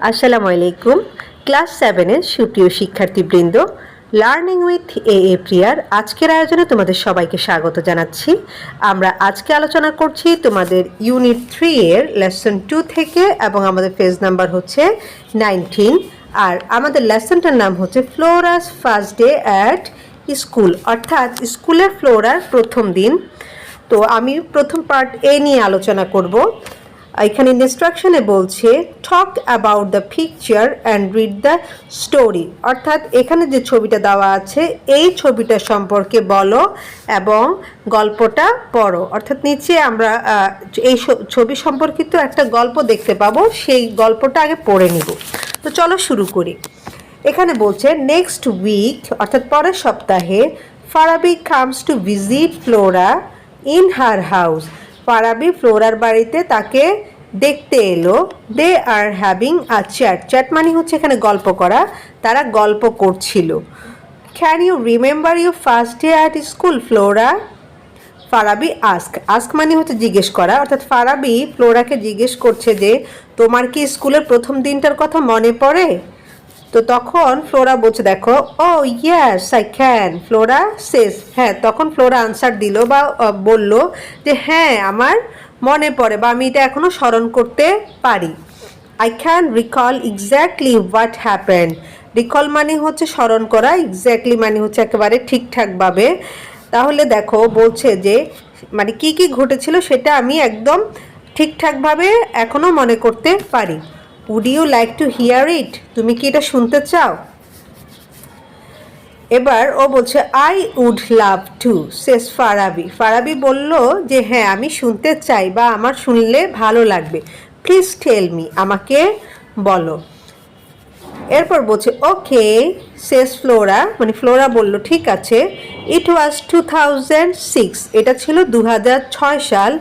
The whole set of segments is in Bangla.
আসসালামু আলাইকুম। ক্লাস 7-এর সুপ্রিয় শিক্ষার্থীবৃন্দ, লার্নিং উইথ এ প্রিয়ার আজকের আয়োজনে তোমাদের সবাইকে স্বাগত জানাচ্ছি। আমরা আজকে আলোচনা করছি তোমাদের ইউনিট 3 এর লেসন 2 থেকে, এবং আমাদের পেজ নাম্বার হচ্ছে 19। আর আমাদের লেসনটার নাম হচ্ছে Flora's first day at school, অর্থাৎ স্কুলের ফ্লোরার প্রথম দিন। তো আমি প্রথম পার্ট এ নিয়ে আলোচনা করব। এখানে ইনস্ট্রাকশনে বলছে talk about the picture and read the story, অর্থাৎ এখানে যে ছবিটা দেওয়া আছে এই ছবিটা সম্পর্কে বলো এবং গল্পটা পড়ো। অর্থাৎ নিচে আমরা এই ছবি সম্পর্কিত একটা গল্প দেখতে পাবো, সেই গল্পটা আগে পড়ে নিব। তো চলো শুরু করি। এখানে বলছে নেক্সট উইক, অর্থাৎ পরের সপ্তাহে, Farabi comes to visit Flora in her house. Farabi ফ্লোরার বাড়িতে তাকে দেখতে এলো। They are having a chat. Chat মানে হচ্ছে এখানে গল্প করা, তারা গল্প করছিল। Can you remember you first day at school Flora? Farabi ask মানে হচ্ছে জিজ্ঞেস করা, অর্থাৎ ফারাবি ফ্লোরাকে জিজ্ঞেস করছে যে তোমার কি স্কুলের প্রথম দিনটার কথা মনে পড়ে? তো তখন ফ্লোরা বলছে দেখো, ও ইয়েস আই ক্যান। ফ্লোরা সেস, হ্যাঁ। তখন ফ্লোরা আনসার দিল বা বলল যে হ্যাঁ আমার মনে পড়ে বা আমি এটা এখনো স্মরণ করতে পারি। I can recall exactly what happened. Recall মানে হচ্ছে স্মরণ করা, এক্স্যাক্টলি মানে হচ্ছে একেবারে ঠিকঠাকভাবে। তাহলে দেখো বলছে যে মানে কি কি ঘটেছিল সেটা আমি একদম ঠিকঠাকভাবে এখনো মনে করতে পারি। Would you like to hear it? তুমি কি এটা শুনতে চাও? এবার ও বলছে I would love to says Farabi. Farabi বলল যে হ্যাঁ আমি শুনতে চাই বা আমার শুনলে ভালো লাগবে। প্লিজ টেল মি, আমাকে বলো। এরপর বলছে ওকে সেস ফ্লোরা, মানে ফ্লোরা বলল ঠিক আছে। ইট ওয়াজ 2006, এটা ছিল 2006 সাল।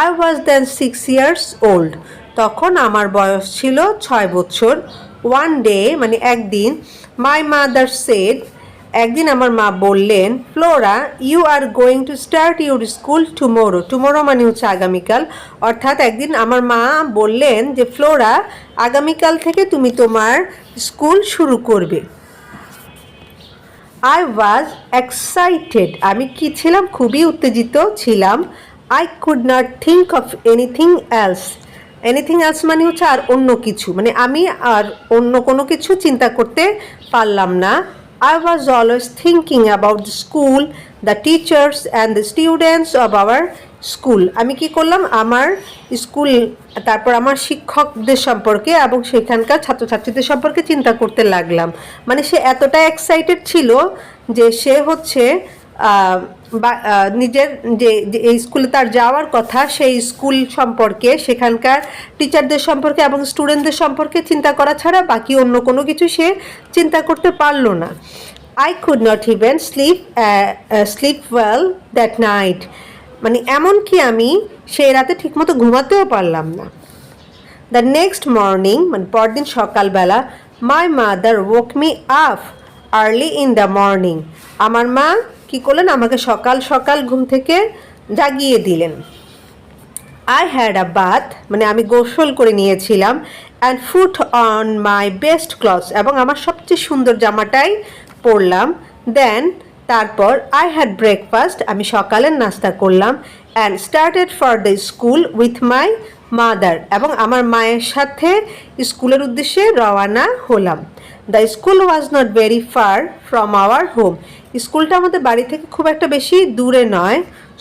I was then 6 years old, তখন আমার বয়স ছিল 6 বছর। ওয়ান ডে মানে একদিন, মাই মাদার সেড, একদিন আমার মা বললেন, Flora you are going to start your school tomorrow. Tomorrow মানে হচ্ছে আগামীকাল, অর্থাৎ একদিন আমার মা বললেন যে ফ্লোরা আগামীকাল থেকে তুমি তোমার স্কুল শুরু করবে। আই ওয়াজ এক্সাইটেড, আমি কি ছিলাম? খুবই উত্তেজিত ছিলাম। I could not think of anything else. Anything else মানে হচ্ছে আর অন্য কিছু, মানে আমি আর অন্য কোনো কিছু চিন্তা করতে পারলাম না। I was always thinking about the school, the teachers and the students of our school. আমি কি করলাম? আমার স্কুল, তারপর আমার শিক্ষকদের সম্পর্কে এবং সেখানকার ছাত্রছাত্রীদের সম্পর্কে চিন্তা করতে লাগলাম। মানে সে এতটা এক্সাইটেড ছিল যে সে হচ্ছে নিজের যে এই স্কুলে তার যাওয়ার কথা সেই স্কুল সম্পর্কে, সেখানকার টিচারদের সম্পর্কে এবং স্টুডেন্টদের সম্পর্কে চিন্তা করা ছাড়া বাকি অন্য কোনো কিছু সে চিন্তা করতে পারলো না। I could not even slip well that night, মানে এমনকি আমি সেই রাতে ঠিকমতো ঘুমাতেও পারলাম না। দ্য নেক্সট মর্নিং, মানে পরদিন সকালবেলা, my mother woke me up early in the morning, আমার মা কি করলেন? আমাকে সকাল সকাল ঘুম থেকে জাগিয়ে দিলেন। আই হ্যাড আ বাথ, মানে আমি গোসল করে নিয়েছিলাম। And foot on my best clothes, এবং আমার সবচেয়ে সুন্দর জামাটাই পরলাম। দেন তারপর আই হ্যাড ব্রেকফাস্ট, আমি সকালের নাস্তা করলাম। And started for the school with my mother, এবং আমার মায়ের সাথে স্কুলের উদ্দেশ্যে রওয়ানা হলাম। The school was not very far from our home, স্কুলটা আমাদের বাড়ি থেকে খুব একটা বেশি দূরে নয়।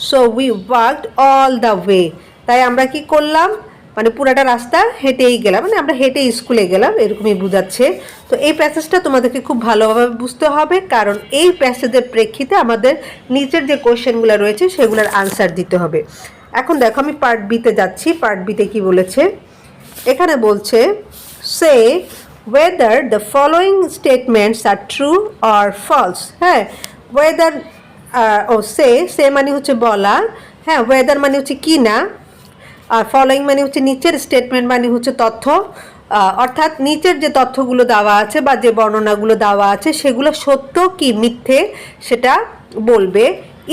So we walked all the way, তাই আমরা কি করলাম? মানে পুরাটা রাস্তা হেঁটেই গেলাম, মানে আমরা হেঁটে স্কুলে গেলাম, এরকমই বোঝাচ্ছে। তো এই প্যাসেজটা তোমাদেরকে খুব ভালোভাবে বুঝতে হবে, কারণ এই প্যাসেজের প্রেক্ষিতে আমাদের নিচের যে কোয়েশ্চেনগুলো রয়েছে সেগুলোর আনসার দিতে হবে। এখন দেখো আমি পার্ট বিতে যাচ্ছি। পার্ট বিতে কি বলেছে? এখানে বলছে সে whether the following statements are true or false. হ্যাঁ, whether সে মানে হচ্ছে বলা, হ্যাঁ, whether মানে হচ্ছে কি না, আর ফলোয়িং মানে হচ্ছে নিচের, স্টেটমেন্ট মানে হচ্ছে তথ্য, অর্থাৎ নিচের যে তথ্যগুলো দেওয়া আছে বা যে বর্ণনাগুলো দেওয়া আছে সেগুলো সত্য কি মিথ্যে সেটা বলবে।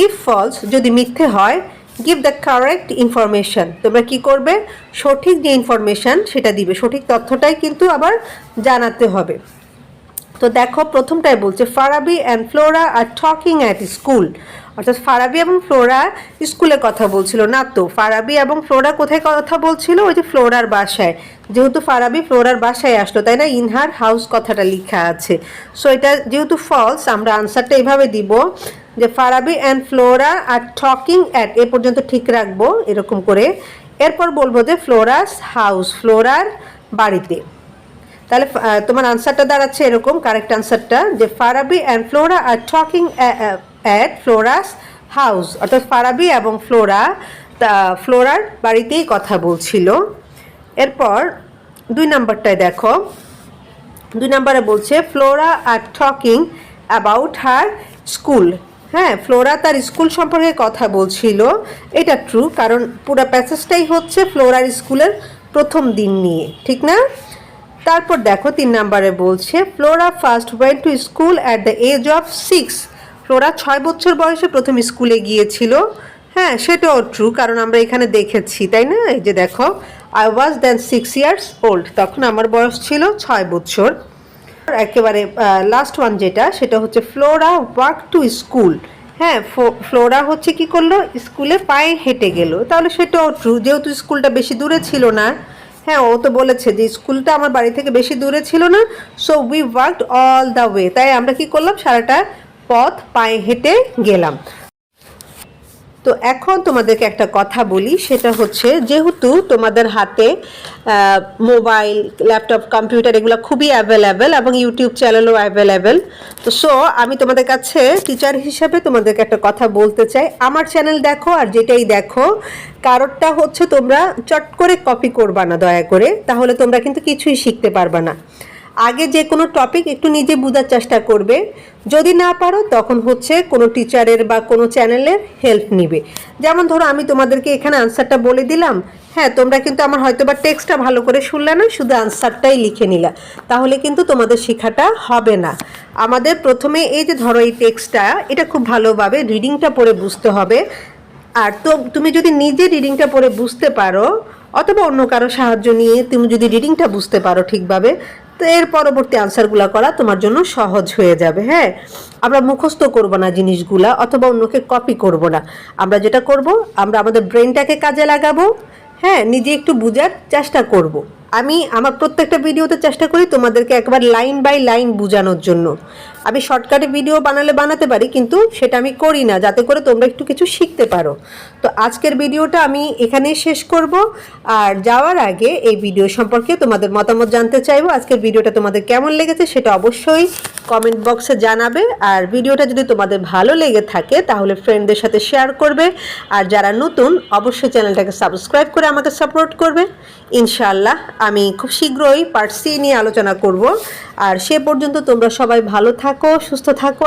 ইফ ফলস, যদি মিথ্যে হয়, গিভ দ্য কারেক্ট ইনফরমেশন, তোমরা কি করবে, সঠিক যে ইনফরমেশন সেটা দিবে, সঠিক তথ্যটাই কিন্তু আবার জানাতে হবে। তো দেখো প্রথমটাই বলছে Farabi and Flora are talking at school, অর্থাৎ ফারাবি এবং ফ্লোরা স্কুলে কথা বলছিল না। তো ফারাবি এবং ফ্লোরা কোথায় কথা বলছিল, ওই যে ফ্লোরার বাসায়, যেহেতু ফারাবি ফ্লোরার বাসায় আসলো তাই না, ইন হার হাউস কথাটা লেখা আছে। সো এটা যেহেতু ফলস, আমরা আনসারটা এইভাবে দিব যে Farabi and Flora are talking at, এ পর্যন্ত ঠিক রাখবো এরকম করে। এরপর বলবো যে ফ্লোরাস হাউস, ফ্লোরার বাড়িতে। তাহলে তোমার আনসারটা দাঁড়াচ্ছে এরকম, কারেক্ট আনসারটা যে Farabi and Flora are talking at Flora's house, অর্থাৎ ফারাবি এবং ফ্লোরা ফ্লোরার বাড়িতেই কথা বলছিল। এরপর 2 নম্বরটায় দেখো, 2 নম্বরে বলছে Flora are talking about her school. হ্যাঁ, ফ্লোরা তার স্কুল সম্পর্কে কথা বলছিল, এটা ট্রু, কারণ পুরো প্যাসেজটাই হচ্ছে ফ্লোরার স্কুলের প্রথম দিন নিয়ে, ঠিক না। তারপর দেখো 3 নম্বরে বলছে Flora first went to school at the age of 6, Flora 6 বছর বয়সে প্রথম স্কুলে গিয়েছিল। হ্যাঁ, সেটাও ট্রু, কারণ আমরা এখানে দেখেছি তাই না, এই যে দেখো I was then 6 years old, তখন আমার বয়স ছিল 6 বছর। একেবারে লাস্ট ওয়ান যেটা, সেটা হচ্ছে ফ্লোরা ওয়াক টু স্কুল। হ্যাঁ, ফ্লোরা হচ্ছে কি করলো, স্কুলে পায়ে হেঁটে গেল, তাহলে সেটাও ট্রু, যেহেতু স্কুলটা বেশি দূরে ছিল না। হ্যাঁ, ও তো বলেছে যে স্কুলটা আমার বাড়ি থেকে বেশি দূরে ছিল না, so we worked all the way, তাই আমরা কি করলাম, সারাটা পথ পায়ে হেঁটে গেলাম। তো এখন তোমাদেরকে একটা কথা বলি, সেটা হচ্ছে যেহেতু তোমাদের হাতে মোবাইল, ল্যাপটপ, কম্পিউটার এগুলো খুবই অ্যাভেলেবেল এবং ইউটিউব চ্যানেলও অ্যাভেলেবেল, তো সো আমি তোমাদের কাছে টিচার হিসাবে তোমাদেরকে একটা কথা বলতে চাই, আমার চ্যানেল দেখো আর যেটাই দেখো, কারোরটা হচ্ছে তোমরা চট করে কপি করবা না দয়া করে, তাহলে তোমরা কিন্তু কিছুই শিখতে পারবা না। আগে যে কোনো টপিক একটু নিজে বোঝার চেষ্টা করবে, যদি না পারো তখন হচ্ছে কোনো টিচারের বা কোনো চ্যানেলের হেল্প নিবে। যেমন ধরো আমি তোমাদেরকে এখানে আনসারটা বলে দিলাম, হ্যাঁ তোমরা কিন্তু আমার হয়তো বা টেক্সটটা ভালো করে শুনলে না, শুধু আনসারটাই লিখে নিলা, তাহলে কিন্তু তোমাদের শেখাটা হবে না। আমাদের প্রথমে এই যে ধরো এই টেক্সটটা, এটা খুব ভালোভাবে রিডিংটা পড়ে বুঝতে হবে। আর তো তুমি যদি নিজে রিডিংটা পড়ে বুঝতে পারো, অথবা অন্য কারো সাহায্য নিয়ে তুমি যদি রিডিংটা বুঝতে পারো ঠিকভাবে, তো এর পরবর্তী আনসারগুলো করা তোমার জন্য সহজ হয়ে যাবে। হ্যাঁ, আমরা মুখস্থ করব না জিনিসগুলা, অথবা অন্যকে কপি করব না। আমরা যেটা করব, আমরা আমাদের ব্রেনটাকে কাজে লাগাবো, হ্যাঁ নিজে একটু বোঝার চেষ্টা করব। আমি আমার প্রত্যেকটা ভিডিওতে চেষ্টা করি তোমাদেরকে একবার লাইন বাই লাইন বোঝানোর জন্য। আমি শর্টকাটে ভিডিও বানাতে পারি, কিন্তু সেটা আমি করি না, যাতে করে তোমরা একটু কিছু শিখতে পারো। তো আজকের ভিডিওটা আমি এখানেই শেষ করব। আর যাওয়ার আগে এই ভিডিও সম্পর্কে তোমাদের মতামত জানতে চাইবো, আজকের ভিডিওটা তোমাদের কেমন লেগেছে সেটা অবশ্যই কমেন্ট বক্সে জানাবে। আর ভিডিওটা যদি তোমাদের ভালো লেগে থাকে তাহলে ফ্রেন্ডদের সাথে শেয়ার করবে। আর যারা নতুন অবশ্যই চ্যানেলটাকে সাবস্ক্রাইব করে আমাকে সাপোর্ট করবে। ইনশাআল্লাহ আমি খুব শীঘ্রই পার্ট সি নিয়ে আলোচনা করব। আর সে পর্যন্ত তোমরা সবাই ভালো থাকো, সুস্থ থাকো।